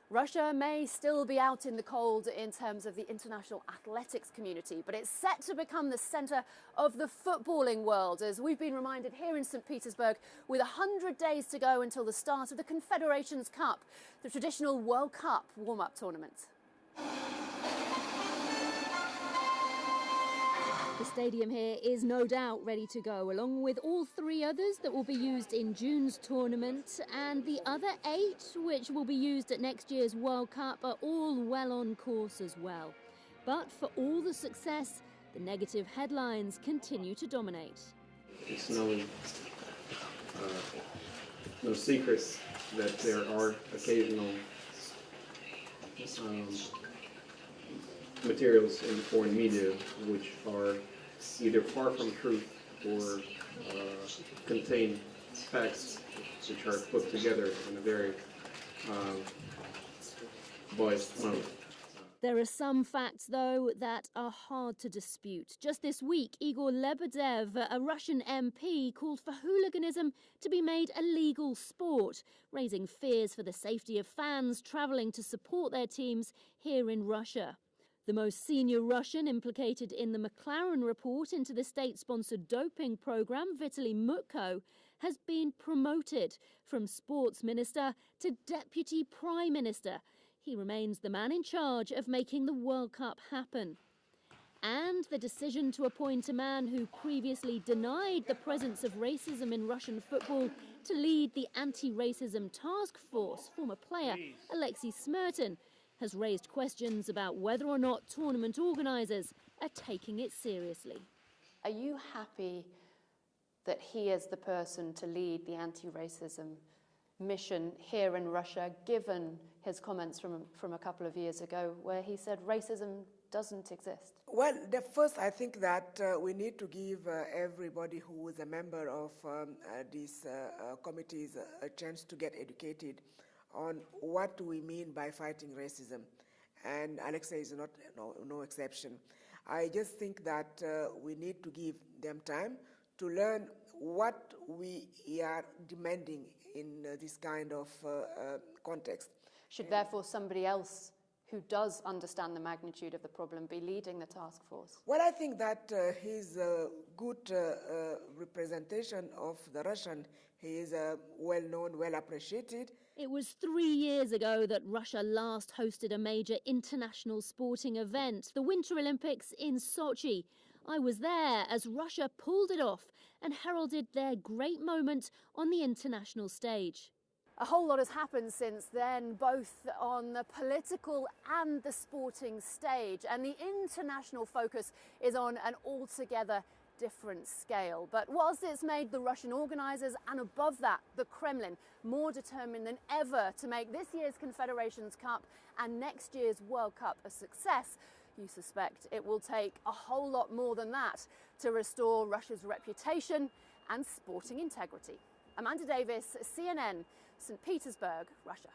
Russia may still be out in the cold in terms of the international athletics community, but it's set to become the centre of the footballing world, as we've been reminded here in St. Petersburg, with 100 days to go until the start of the Confederations Cup, the traditional World Cup warm-up tournament. The stadium here is no doubt ready to go, along with all 3 others that will be used in June's tournament, and the other 8 which will be used at next year's World Cup are all well on course as well. But for all the success, the negative headlines continue to dominate. It's no secret that there are occasional materials in the foreign media which are either far from truth or contain facts which are put together in a very biased manner. There are some facts, though, that are hard to dispute. Just this week, Igor Lebedev, a Russian MP, called for hooliganism to be made a legal sport, raising fears for the safety of fans travelling to support their teams here in Russia. The most senior Russian implicated in the McLaren report into the state-sponsored doping programme, Vitaly Mutko, has been promoted from sports minister to deputy prime minister. He remains the man in charge of making the World Cup happen. And the decision to appoint a man who previously denied the presence of racism in Russian football to lead the anti-racism task force, former player Alexei Smertin, has raised questions about whether or not tournament organisers are taking it seriously. Are you happy that he is the person to lead the anti-racism mission here in Russia, given his comments from a couple of years ago where he said racism doesn't exist? Well, first I think that we need to give everybody who is a member of these committees a chance to get educated on what we mean by fighting racism, and Alexei is no exception. I just think that we need to give them time to learn what we are demanding in this kind of context. Should therefore somebody else who does understand the magnitude of the problem be leading the task force? Well, I think that he's a good representation of the Russian. He is well-known, well-appreciated. It was 3 years ago that Russia last hosted a major international sporting event, the Winter Olympics in Sochi. I was there as Russia pulled it off and heralded their great moment on the international stage. A whole lot has happened since then, both on the political and the sporting stage, and the international focus is on an altogether different scale. But whilst it's made the Russian organisers, and above that the Kremlin, more determined than ever to make this year's Confederations Cup and next year's World Cup a success, you suspect it will take a whole lot more than that to restore Russia's reputation and sporting integrity. Amanda Davis, CNN, St. Petersburg, Russia.